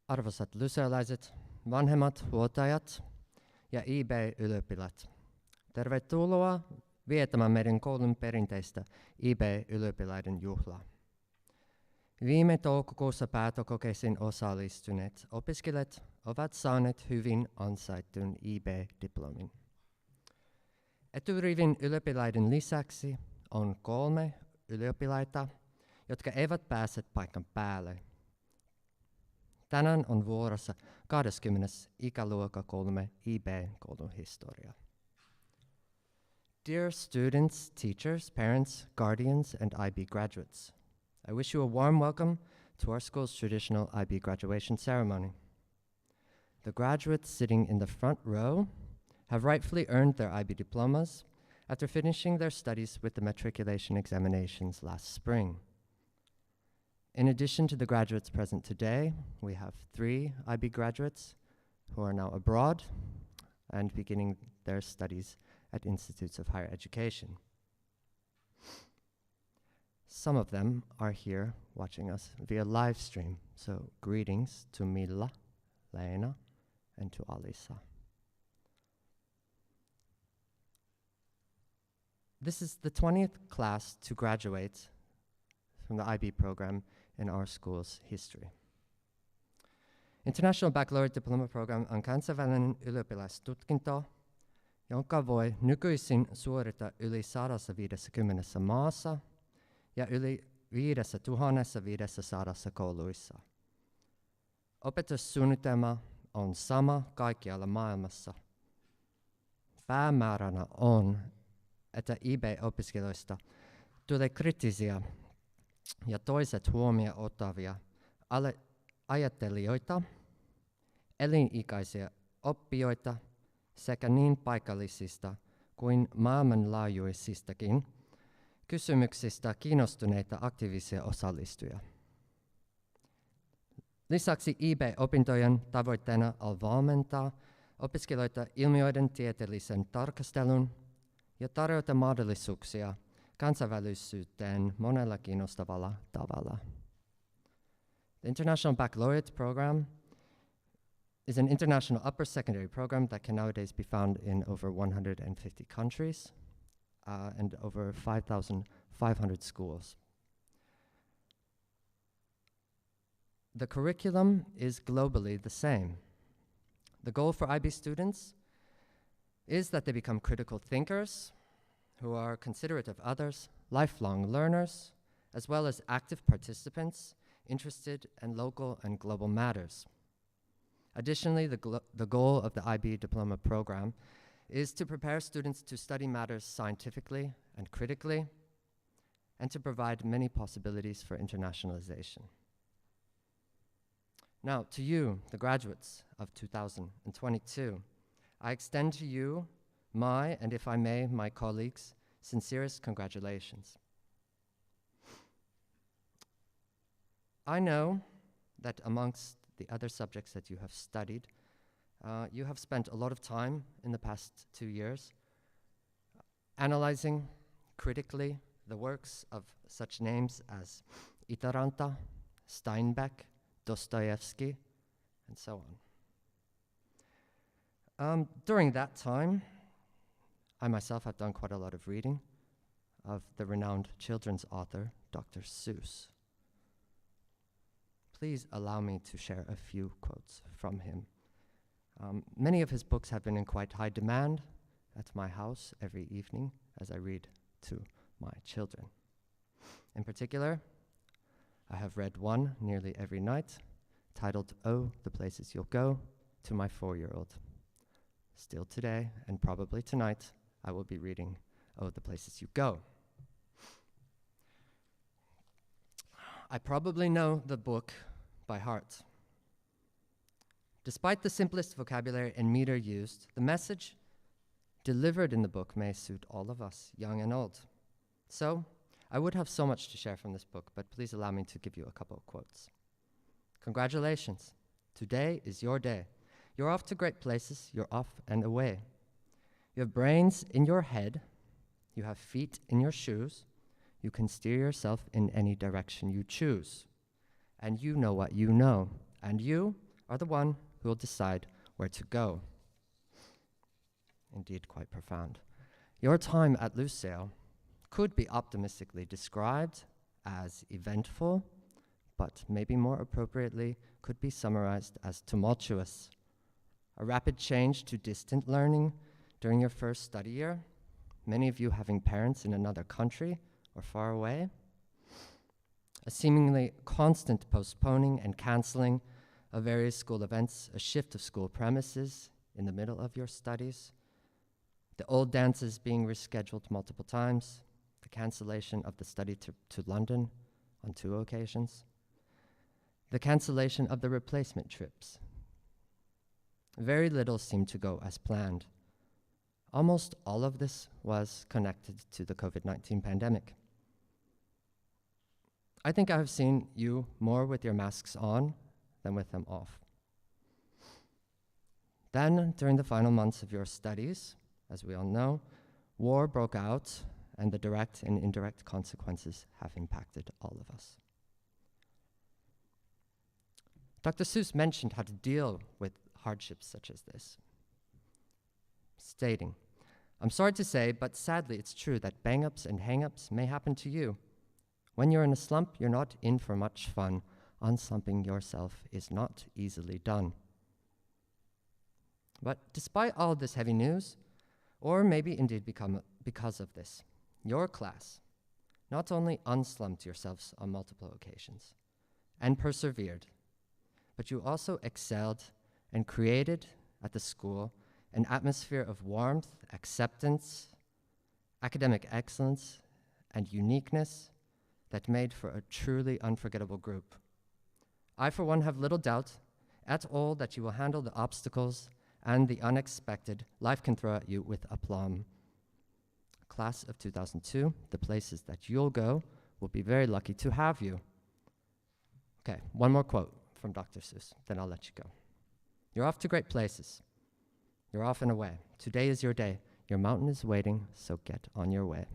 Arvoisat lyseolaiset, vanhemmat, huoltajat ja IB-ylioppilaat. Tervetuloa viettämään meidän koulun perinteistä IB-ylioppilaiden juhlaa. Viime toukokuussa päätökokeisiin osallistuneet opiskelijat ovat saaneet hyvin ansaitun IB-diplomin. Eturivin ylioppilaiden lisäksi on 3 ylioppilaita, jotka eivät päässeet paikan päälle. Tänään on vuorossa 20. ikäluokka 3 IB-koulun historia. Dear students, teachers, parents, guardians, and IB graduates, I wish you a warm welcome to our school's traditional IB graduation ceremony. The graduates sitting in the front row have rightfully earned their IB diplomas after finishing their studies with the matriculation examinations last spring. In addition to the graduates present today, we have 3 IB graduates who are now abroad and beginning their studies at institutes of higher education. Some of them are here watching us via live stream, so greetings to Milla, Leena, and to Alisa. This is the 20th class to graduate from the IB program in our school's history. International Baccalaureate Diploma Program on kansainvälinen ylioppilastutkinto, jonka voi nykyisin suorittaa yli 150 maassa ja yli 5500 kouluissa. Opetussuunnitelma on sama kaikkialla maailmassa. Päämääränä on, että IB-opiskelijoista tulee kriittisiä ja toiset huomioon ottavia ajattelijoita, elinikäisiä oppijoita sekä niin paikallisista kuin maailmanlaajuisistakin kysymyksistä kiinnostuneita aktiivisia osallistujia. Lisäksi IB-opintojen tavoitteena on valmentaa opiskelijoita ilmiöiden tieteellisen tarkastelun ja tarjota mahdollisuuksia kansainvälisyyteen monella kiinnostavalla tavalla. The International Baccalaureate Program is an international upper secondary program that can nowadays be found in over 150 countries and over 5,500 schools. The curriculum is globally the same. The goal for IB students is that they become critical thinkers who are considerate of others, lifelong learners, as well as active participants interested in local and global matters. Additionally, the goal of the IB diploma program is to prepare students to study matters scientifically and critically, and to provide many possibilities for internationalization. Now, to you, the graduates of 2022, I extend to you my, and if I may, my colleagues' sincerest congratulations. I know that amongst the other subjects that you have studied, you have spent a lot of time in the past 2 years analyzing critically the works of such names as Itäranta, Steinbeck, Dostoevsky, and so on. During that time, I myself have done quite a lot of reading of the renowned children's author, Dr. Seuss. Please allow me to share a few quotes from him. Many of his books have been in quite high demand at my house every evening as I read to my children. In particular, I have read one nearly every night, titled "Oh, the Places You'll Go," to my 4-year-old. Still today, and probably tonight, I will be reading "Oh, the Places You Go." I probably know the book by heart. Despite the simplest vocabulary and meter used, the message delivered in the book may suit all of us, young and old. So, I would have so much to share from this book, but please allow me to give you a couple of quotes. Congratulations. Today is your day. You're off to great places. You're off and away. You have brains in your head. You have feet in your shoes. You can steer yourself in any direction you choose. And you know what you know. And you are the one who will decide where to go. Indeed, quite profound. Your time at Lucille could be optimistically described as eventful, but maybe more appropriately could be summarized as tumultuous. A rapid change to distant learning during your first study year, many of you having parents in another country or far away. A seemingly constant postponing and canceling of various school events, a shift of school premises in the middle of your studies, the old dances being rescheduled multiple times, the cancellation of the study to London on 2 occasions, the cancellation of the replacement trips. Very little seemed to go as planned. Almost all of this was connected to the COVID-19 pandemic. I think I have seen you more with your masks on than with them off. Then, during the final months of your studies, as we all know, war broke out, and the direct and indirect consequences have impacted all of us. Dr. Seuss mentioned how to deal with hardships such as this, stating, "I'm sorry to say, but sadly it's true that bang-ups and hang-ups may happen to you. When you're in a slump, you're not in for much fun. Unslumping yourself is not easily done." But despite all this heavy news, or maybe indeed because of this, your class not only unslumped yourselves on multiple occasions and persevered, but you also excelled and created at the school an atmosphere of warmth, acceptance, academic excellence, and uniqueness that made for a truly unforgettable group. I, for one, have little doubt at all that you will handle the obstacles and the unexpected life can throw at you with aplomb. Class of 2002, the places that you'll go will be very lucky to have you. Okay, one more quote from Dr. Seuss, then I'll let you go. "You're off to great places. You're off and away. Today is your day. Your mountain is waiting, so get on your way."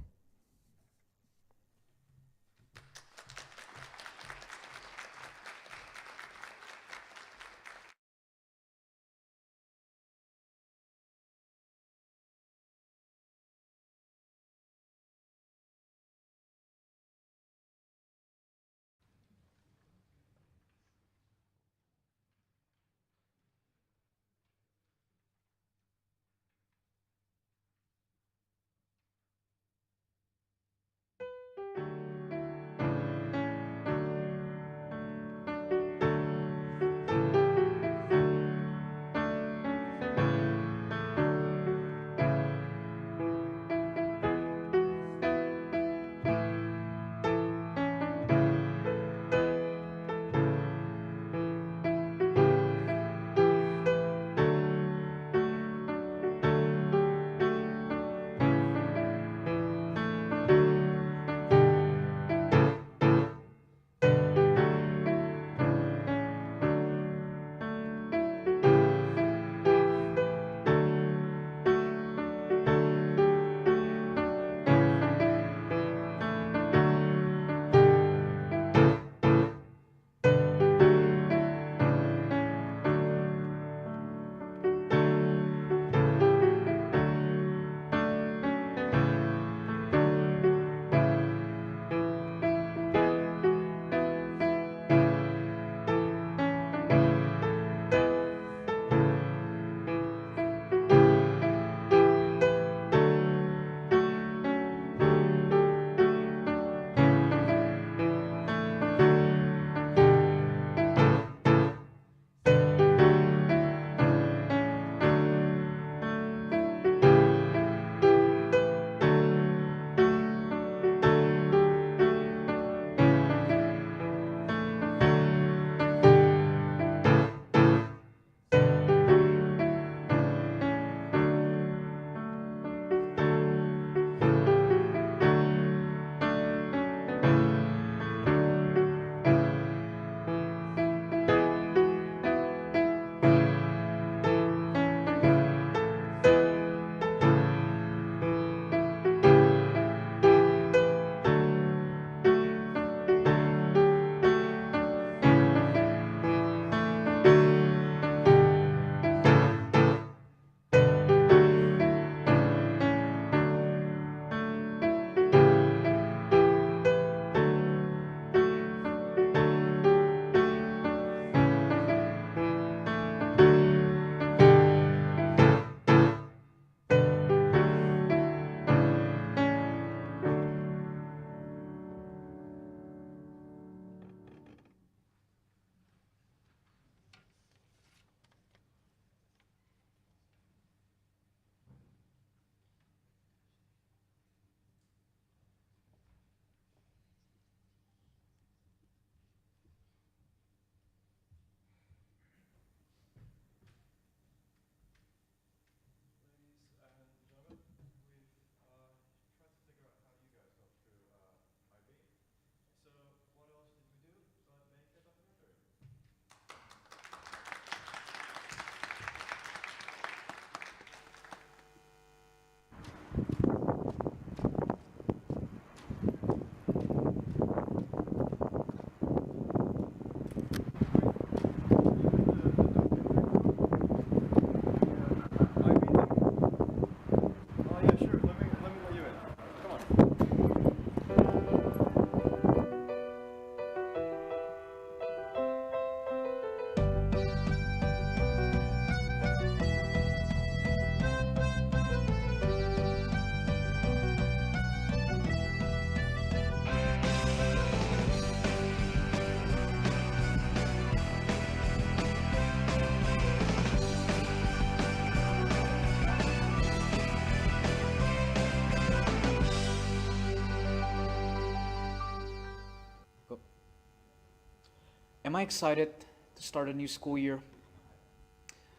Am I excited to start a new school year?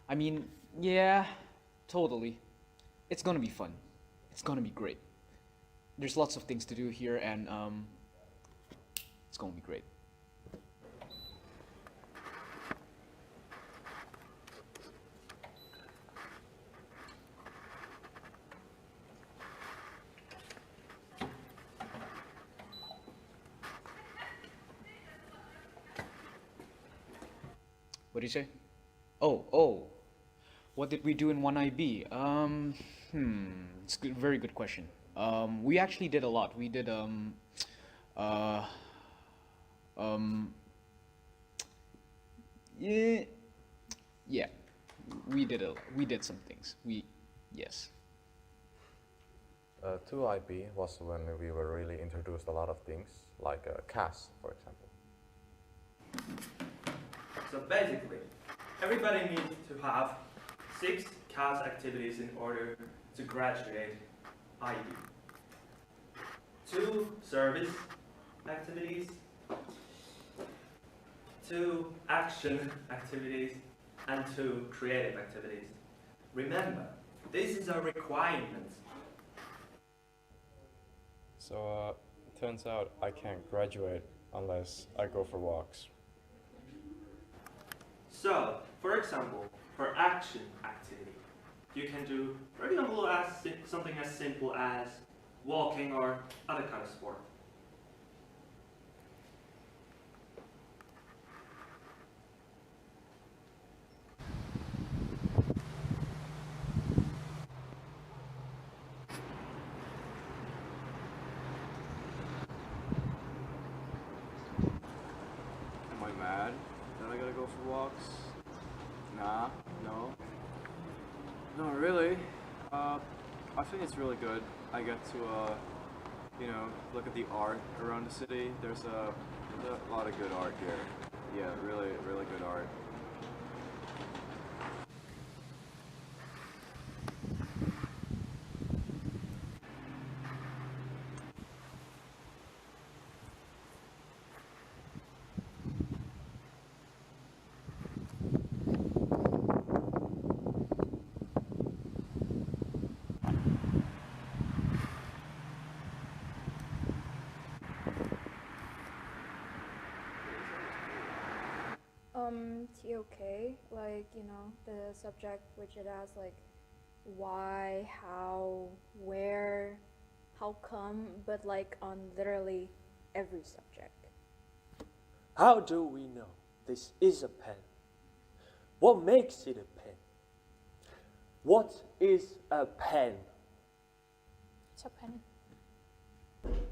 I mean, yeah, totally. It's gonna be fun. It's gonna be great. There's lots of things to do here, and it's gonna be great. What do you say? Oh. What did we do in 1IB? It's a very good question. We actually did a lot. We did, uh, um, yeah, yeah, we did some things. Yes. 2IB was when we were really introduced a lot of things, like CAS, for example. So basically, everybody needs to have 6 CAS activities in order to graduate IB. 2 service activities, 2 action activities, and 2 creative activities. Remember, this is a requirement. So, turns out I can't graduate unless I go for walks. So, for example, for action activity, you can do, for example, something as simple as walking or other kind of sport. Am I mad that I gotta go for walks? Nah, no. Not really. I think it's really good. I get to, look at the art around the city. There's a lot of good art here. Yeah, really, really good art. TOK, like, the subject which it has like why, how, where, how come, but like on literally every subject. How do we know this is a pen? What makes it a pen? What is a pen? It's a pen.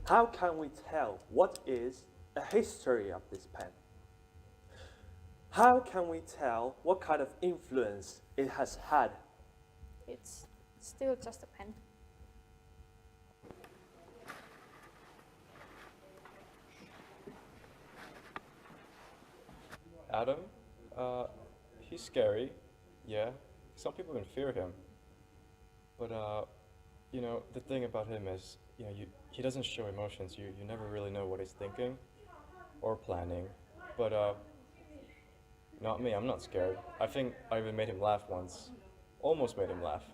How can we tell what is a history of this pen? How can we tell what kind of influence it has had? It's still just a pen. Adam? He's scary, yeah. Some people can fear him. But, the thing about him is, he doesn't show emotions. You never really know what he's thinking or planning. But, not me, I'm not scared. I think I even made him laugh once. Almost made him laugh.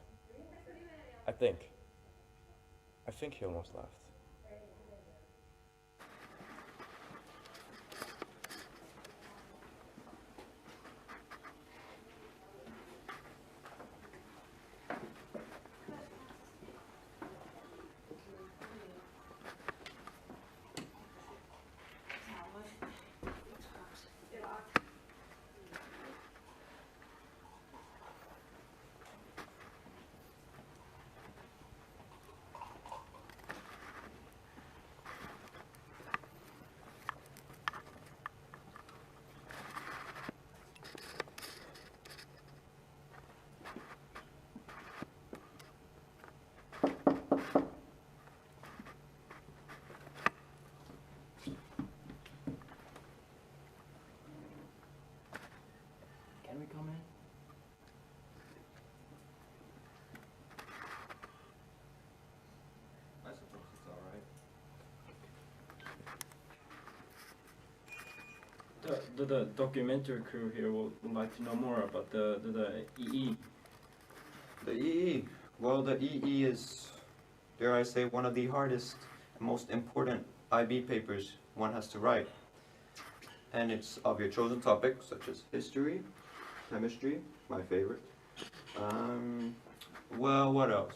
I think he almost laughed. Can we come in? I suppose it's alright. The documentary crew here would like to know more about the EE. The EE. Well, the EE is, dare I say, one of the hardest and most important IB papers one has to write. And it's of your chosen topics, such as history, chemistry, my favorite. Well, what else?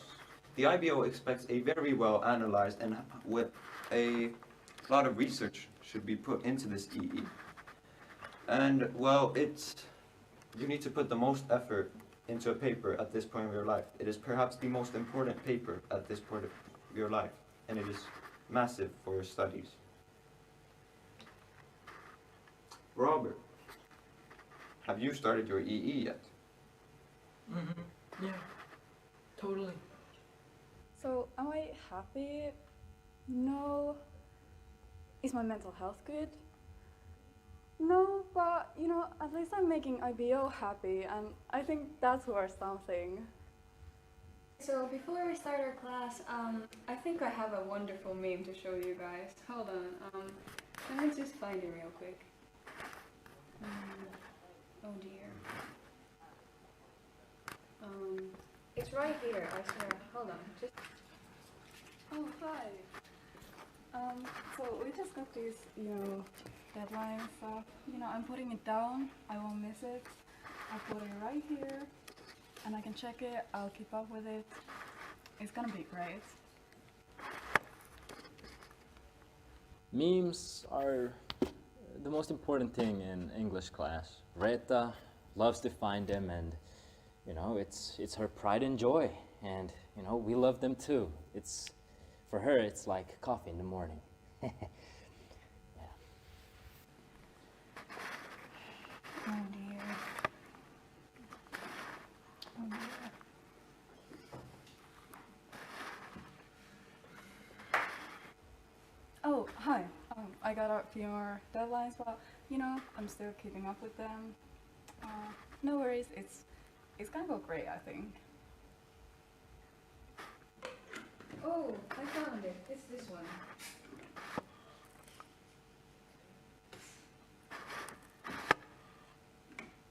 The IBO expects a very well analyzed and with a lot of research should be put into this EE. And, well, you need to put the most effort into a paper at this point of your life. It is perhaps the most important paper at this point of your life, and it is massive for your studies. Robert, have you started your EE yet? Mm-hmm. Yeah, totally. So, am I happy? No. Is my mental health good? No, but you know, at least I'm making IBO happy, and I think that's worth something. So before we start our class, I think I have a wonderful meme to show you guys. Hold on, let me just find it real quick. Oh dear. It's right here, I swear. Hold on, just. Oh, hi. So we just got this, deadline stuff. I'm putting it down. I won't miss it. I'll put it right here, and I can check it. I'll keep up with it. It's gonna be great. Memes are the most important thing in English class. Reta loves to find them, and it's her pride and joy, and we love them too. For her, it's like coffee in the morning. Yeah. Oh dear. Oh dear. Oh, hi. I got a few more deadlines, but I'm still keeping up with them. No worries. It's gonna go great, I think. Oh, I found it. It's this one.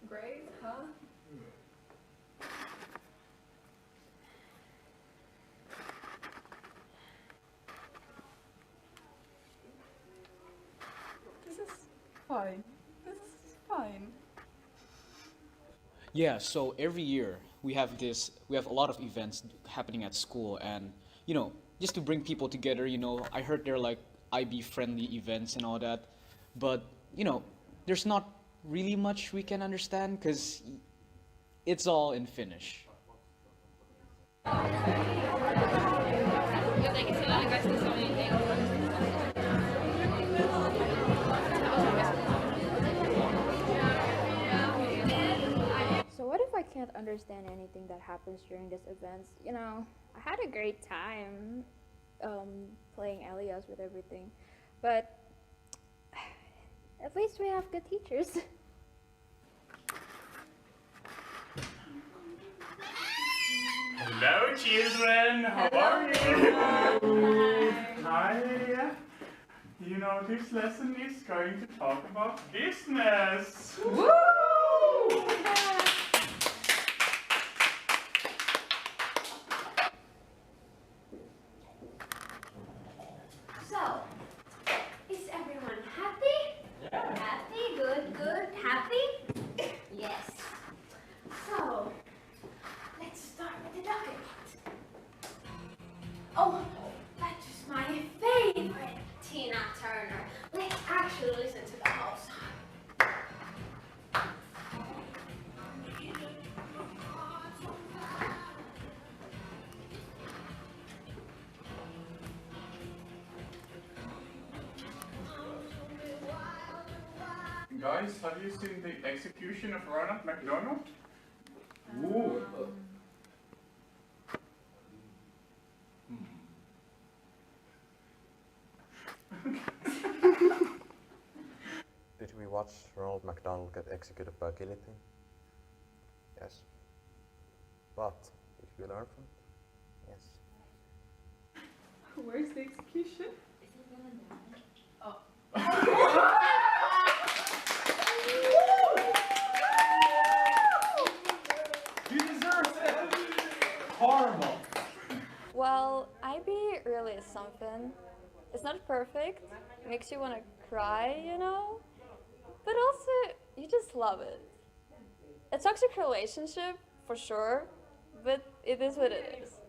Great, huh? This is fine. This is fine. Yeah, so every year we have a lot of events happening at school, and just to bring people together, I heard they're like IB friendly events and all that, but there's not really much we can understand because it's all in Finnish. So what if I can't understand anything that happens during these events? I had a great time playing Elias with everything, but at least we have good teachers. Hello, children. How are you? Hi. This lesson is going to talk about business. Woo! So, is everyone happy? Yeah. Happy, good, happy? Yes. So, let's start with the document. Oh, that is my favorite Tina Turner. Let's actually listen to the whole song. Guys, have you seen the execution of Ronald McDonald? Ooh. Did we watch Ronald McDonald get executed by guillotine? Yes. But did we learn from it? Yes. Where's the execution? Oh. something. It's not perfect, makes you want to cry, you know? But also, you just love it. A toxic relationship, for sure, but it is what it is.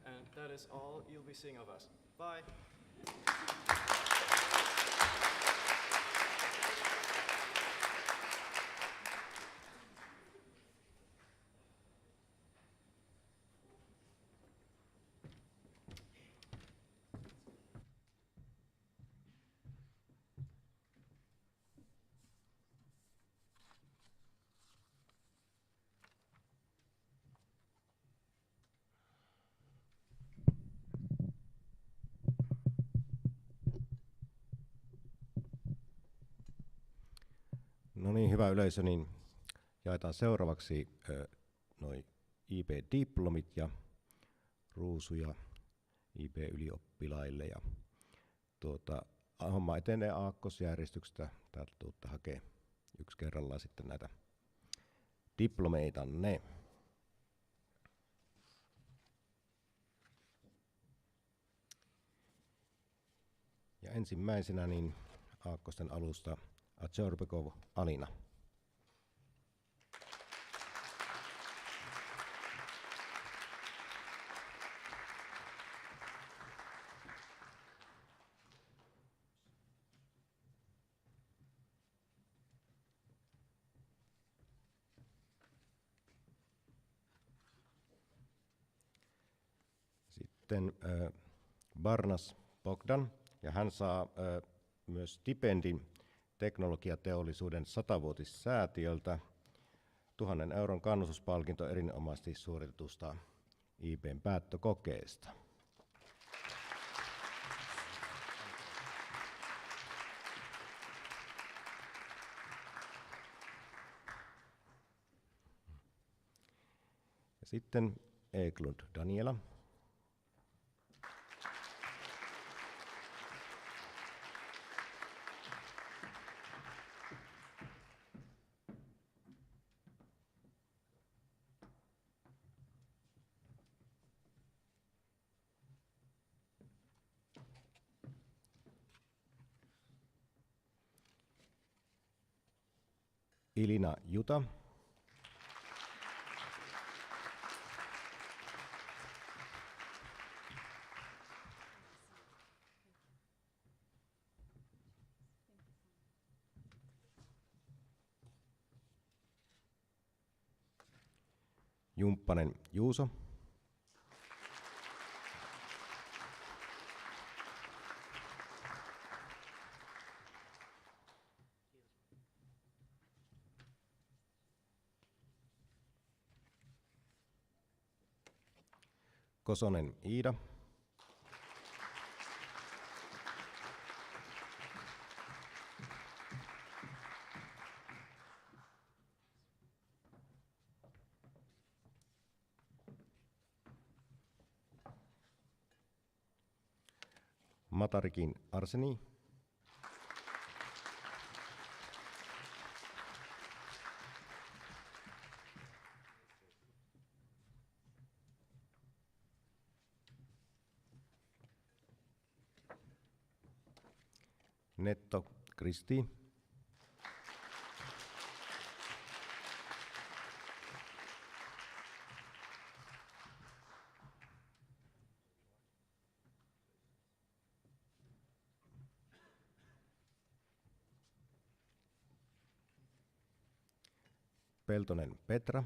And that is all you'll be seeing of us. Bye. hyvä yleisö, niin jaetaan seuraavaksi noi IB-diplomit ja ruusuja IB-ylioppilaille. Ja homma etenee aakkosjärjestyksestä. Täältä tuutte hakee yksi kerrallaan sitten näitä diplomeitanne. Ja ensimmäisenä niin aakkosten alusta Achorbekov Alina. Sitten Barnas Bogdan, ja hän saa myös stipendin teknologiateollisuuden 100-vuotissäätiöltä, 1 000 euron kannustuspalkinto erinomaisesti suoritetusta IB:n päättökokeesta. Ja sitten Eklund Daniela. Ilina Juta. Jumppanen Juuso. Kosonen Iida. Matarikin Arseni. Netto Kristi. Peltonen Petra.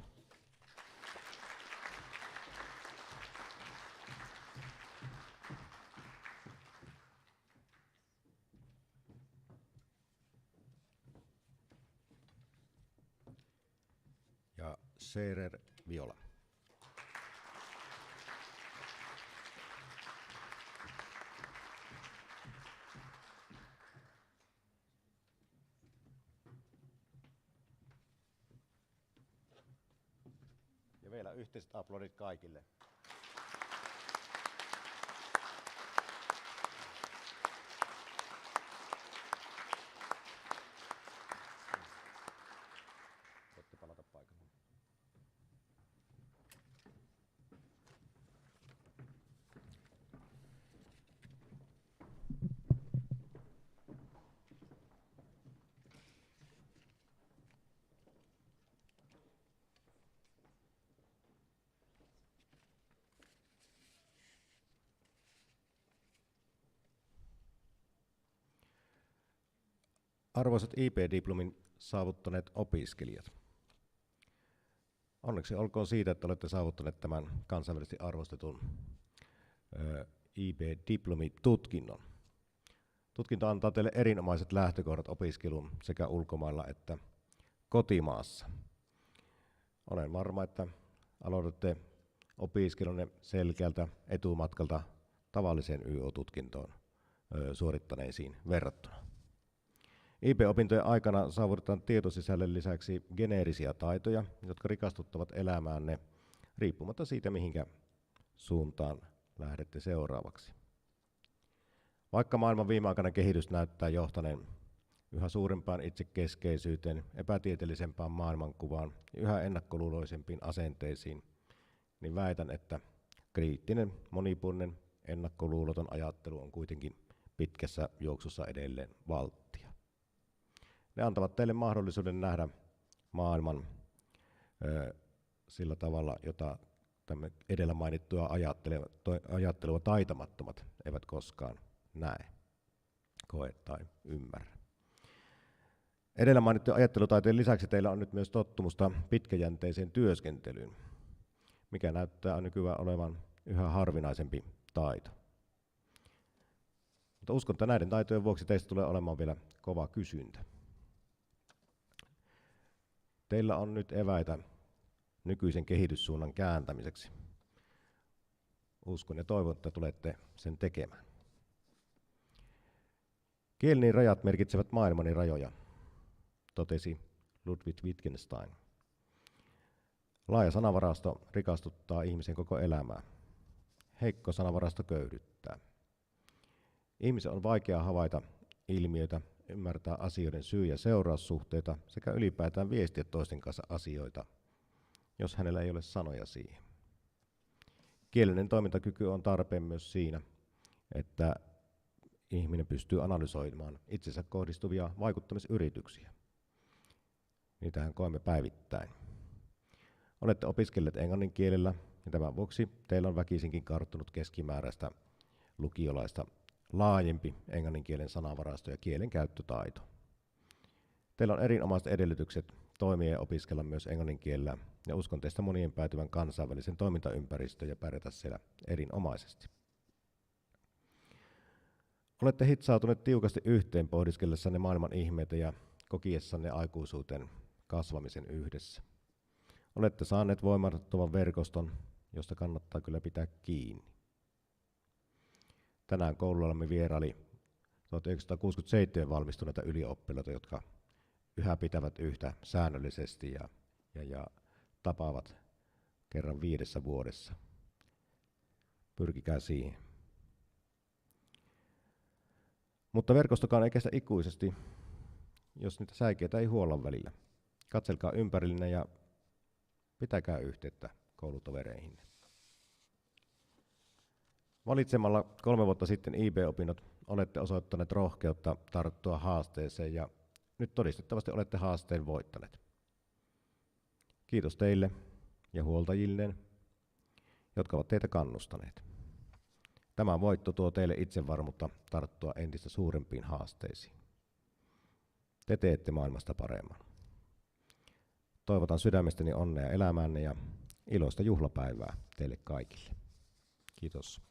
Ja Scherer Viola. Ja vielä yhteiset aplodit kaikille. Voitte palata paikalle. Arvoisat IP-diplomin saavuttaneet opiskelijat, onneksi olkoon siitä, että olette saavuttaneet tämän kansainvälisesti arvostetun IP-diplomitutkinnon. Tutkinto antaa teille erinomaiset lähtökohdat opiskeluun sekä ulkomailla että kotimaassa. Olen varma, että aloitatte opiskelunne selkeältä etumatkalta tavalliseen YO-tutkintoon suorittaneisiin verrattuna. IP-opintojen aikana saavutetaan tietosisällön lisäksi geneerisiä taitoja, jotka rikastuttavat elämäänne riippumatta siitä, mihinkä suuntaan lähdette seuraavaksi. Vaikka maailman viimeaikainen kehitys näyttää johtaneen yhä suurempaan itsekeskeisyyteen, epätieteellisempään maailmankuvaan ja yhä ennakkoluuloisempiin asenteisiin, niin väitän, että kriittinen, monipuolinen, ennakkoluuloton ajattelu on kuitenkin pitkässä juoksussa edelleen valttia. Ne antavat teille mahdollisuuden nähdä maailman sillä tavalla, jota edellä mainittua ajattelua taitamattomat eivät koskaan näe, koe tai ymmärrä. Edellä mainittujen ajattelutaitojen lisäksi teillä on nyt myös tottumusta pitkäjänteiseen työskentelyyn, mikä näyttää nykyään olevan yhä harvinaisempi taito. Mutta uskon, että näiden taitojen vuoksi teistä tulee olemaan vielä kova kysyntä. Teillä on nyt eväitä nykyisen kehityssuunnan kääntämiseksi. Uskon ja toivon, että tulette sen tekemään. Kieleni rajat merkitsevät maailmani rajoja, totesi Ludwig Wittgenstein. Laaja sanavarasto rikastuttaa ihmisen koko elämää. Heikko sanavarasto köyhdyttää. Ihmisen on vaikea havaita ilmiöitä, ymmärtää asioiden syy- ja seuraussuhteita sekä ylipäätään viestiä toisten kanssa asioita, jos hänellä ei ole sanoja siihen. Kielinen toimintakyky on tarpeen myös siinä, että ihminen pystyy analysoimaan itsensä kohdistuvia vaikuttamisyrityksiä. Niitähän koemme päivittäin. Olette opiskelleet englannin kielellä ja tämän vuoksi teillä on väkisinkin karttunut keskimääräistä lukiolaista laajempi englannin kielen sanavarasto ja kielen käyttötaito. Teillä on erinomaiset edellytykset toimia ja opiskella myös englannin kielellä ja uskon teistä monien päätyvän kansainvälisen toimintaympäristöön ja pärjätä siellä erinomaisesti. Olette hitsautuneet tiukasti yhteen pohdiskellessanne maailman ihmeitä ja kokiessanne aikuisuuteen kasvamisen yhdessä. Olette saaneet voimattoman verkoston, josta kannattaa kyllä pitää kiinni. Tänään koulullamme vieraili 1967 valmistuneita ylioppilaita, jotka yhä pitävät yhtä säännöllisesti ja tapaavat kerran 5 vuodessa. Pyrkikää siihen. Mutta verkostokaan ei kestä ikuisesti, jos niitä säikeitä ei huolla välillä. Katselkaa ympärillenne ja pitäkää yhteyttä koulutovereihinne. Valitsemalla 3 vuotta sitten IB-opinnot olette osoittaneet rohkeutta tarttua haasteeseen ja nyt todistettavasti olette haasteen voittaneet. Kiitos teille ja huoltajilleen, jotka ovat teitä kannustaneet. Tämä voitto tuo teille itsevarmuutta tarttua entistä suurempiin haasteisiin. Te teette maailmasta paremman. Toivotan sydämestäni onnea elämäänne ja iloista juhlapäivää teille kaikille. Kiitos.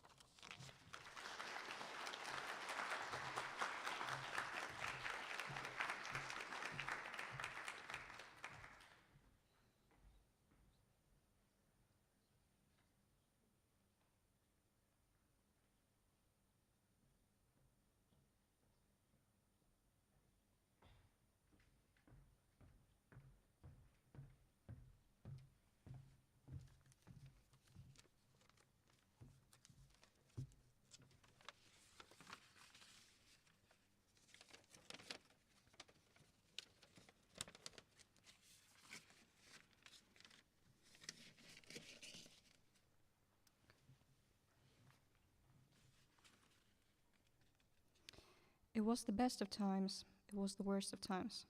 It was the best of times, it was the worst of times.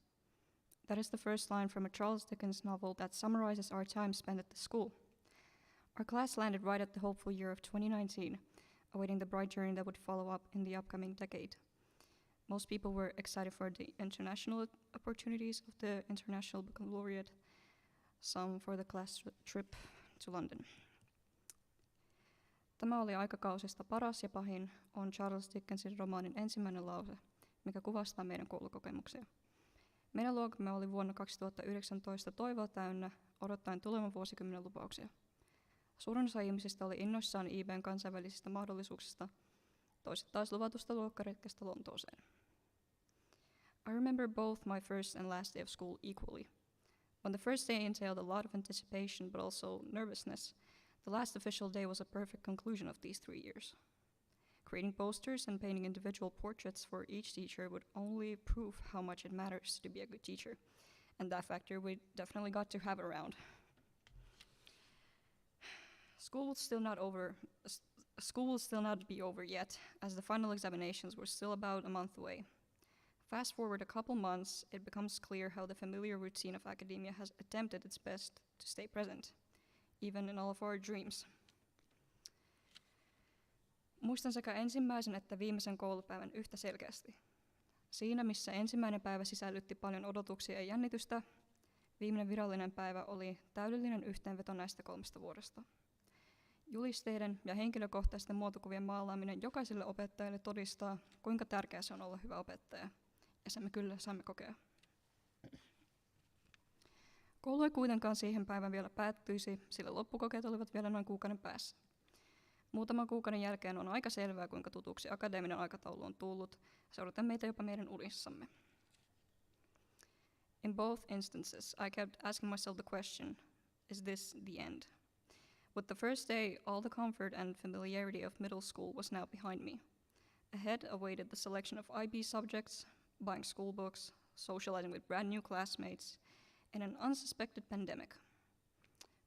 That is the first line from a Charles Dickens novel that summarizes our time spent at the school. Our class landed right at the hopeful year of 2019, awaiting the bright journey that would follow up in the upcoming decade. Most people were excited for the international opportunities of the International Baccalaureate, some for the class trip to London. Tämä oli aikakausista paras ja pahin on Charles Dickensin romaanin ensimmäinen lause, mikä kuvastaa meidän koulukokemuksia. Meidän luokamme oli vuonna 2019 toivoa täynnä, odottaen tulevan vuosikymmenen lupauksia. Suurin osa ihmisistä oli innoissaan IB:n kansainvälisistä mahdollisuuksista, toiset taas luvatusta luokkaretkestä Lontooseen. I remember both my first and last day of school equally. When the first day entailed a lot of anticipation but also nervousness, the last official day was a perfect conclusion of these 3 years. Creating posters and painting individual portraits for each teacher would only prove how much it matters to be a good teacher, and that factor we definitely got to have around. School will still not be over yet, as the final examinations were still about a month away. Fast forward a couple months, it becomes clear how the familiar routine of academia has attempted its best to stay present, even in all of our dreams. Muistan sekä ensimmäisen että viimeisen koulupäivän yhtä selkeästi. Siinä, missä ensimmäinen päivä sisällytti paljon odotuksia ja jännitystä, viimeinen virallinen päivä oli täydellinen yhteenveto näistä 3 vuodesta. Julisteiden ja henkilökohtaisten muotokuvien maalaaminen jokaiselle opettajalle todistaa, kuinka tärkeää se on olla hyvä opettaja, ja sen me kyllä saamme kokea. Koulu ei kuitenkaan siihen päivään vielä päättyisi, sillä loppukokeet olivat vielä noin kuukauden päässä. Muutaman kuukauden jälkeen on aika selvää, kuinka tutuksi akateeminen aikataulu on tullut, seurata meitä jopa meidän unissamme. In both instances, I kept asking myself the question, is this the end? With the first day, all the comfort and familiarity of middle school was now behind me. Ahead awaited the selection of IB subjects, buying school books, socializing with brand new classmates, and an unsuspected pandemic.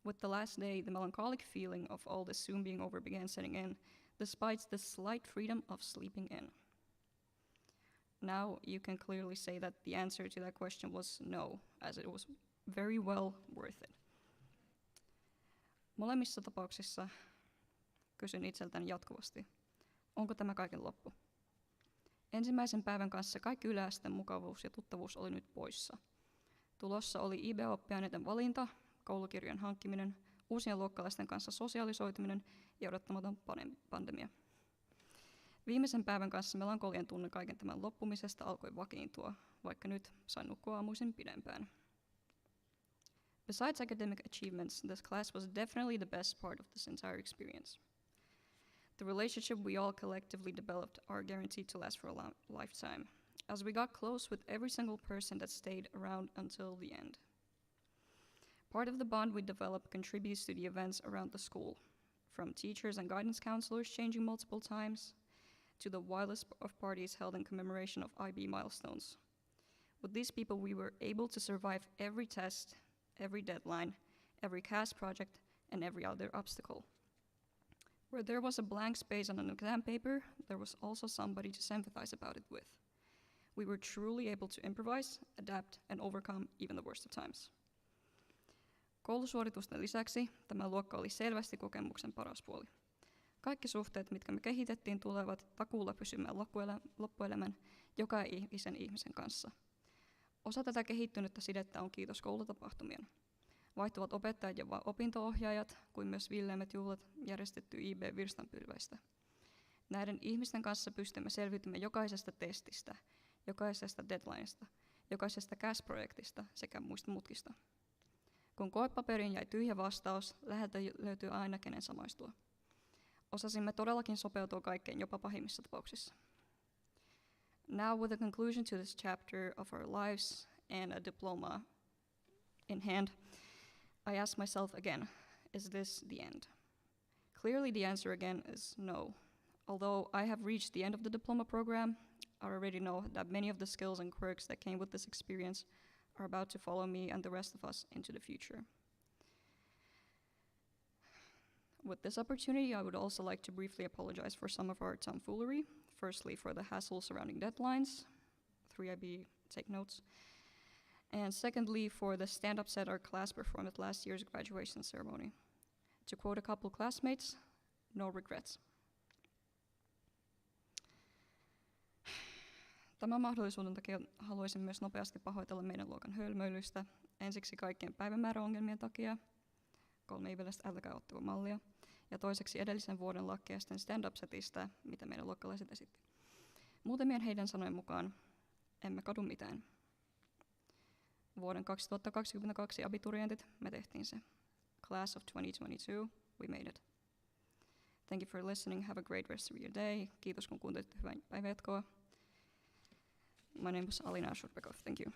With the last day, the melancholic feeling of all this soon being over began setting in, despite the slight freedom of sleeping in. Now you can clearly say that the answer to that question was no, as it was very well worth it. Molemmissa tapauksissa kysyn itseltäni jatkuvasti, onko tämä kaiken loppu? Ensimmäisen päivän kanssa kaikki yläasteen mukavuus ja tuttavuus oli nyt poissa. Tulossa oli IB-oppiaineiden valinta, koulukirjojen hankkiminen, uusien luokkalaisten kanssa sosialisoituminen ja odottamaton pandemia. Viimeisen päivän kanssa melankolian tunne kaiken tämän loppumisesta alkoi vakiintua, vaikka nyt sain nukkua aamuisin pidempään. Besides academic achievements, this class was definitely the best part of this entire experience. The relationship we all collectively developed are guaranteed to last for a lifetime, as we got close with every single person that stayed around until the end. Part of the bond we develop contributes to the events around the school, from teachers and guidance counselors changing multiple times, to the wildest of parties held in commemoration of IB milestones. With these people, we were able to survive every test, every deadline, every CAS project, and every other obstacle. Where there was a blank space on an exam paper, there was also somebody to sympathize about it with. We were truly able to improvise, adapt, and overcome even the worst of times. Koulusuoritusten lisäksi tämä luokka oli selvästi kokemuksen paras puoli. Kaikki suhteet, mitkä me kehitettiin, tulevat takuulla pysymään loppuelämän joka ikisen ihmisen kanssa. Osa tätä kehittynyttä sidettä on kiitos koulutapahtumien. Vaihtuvat opettajat ja opinto-ohjaajat, kuin myös villeimmät juhlat järjestetty IB-virstanpylväistä. Näiden ihmisten kanssa pystymme selviytymään jokaisesta testistä, jokaisesta deadlineista, jokaisesta CAS-projektista sekä muista mutkista. Kun koepaperiin jäi tyhjä vastaus, läheltä löytyy aina kenen samaistua. Osasimme todellakin sopeutua kaikkeen jopa pahimmissa tapauksissa. Now, with the conclusion to this chapter of our lives and a diploma in hand, I ask myself again, is this the end? Clearly the answer again is no. Although I have reached the end of the diploma program, I already know that many of the skills and quirks that came with this experience are about to follow me and the rest of us into the future. With this opportunity, I would also like to briefly apologize for some of our tomfoolery. Firstly, for the hassle surrounding deadlines, 3IB, take notes. And secondly, for the stand-up set our class performed at last year's graduation ceremony. To quote a couple classmates, no regrets. Tämän mahdollisuuden takia haluaisin myös nopeasti pahoitella meidän luokan hölmöilystä. Ensiksi kaikkien päivämääräongelmien takia. 3 Ivelestä, älkää ottako mallia. Ja toiseksi edellisen vuoden lakkeisten stand-up-setistä, mitä meidän luokkalaiset esitti. Muutamien heidän sanojen mukaan emme kadu mitään. Vuoden 2022 abiturientit, me tehtiin se. Class of 2022, we made it. Thank you for listening, have a great rest of your day. Kiitos kun kuuntelitte, hyvää päivänjatkoa. my name was Alina Shurbekov. Thank you.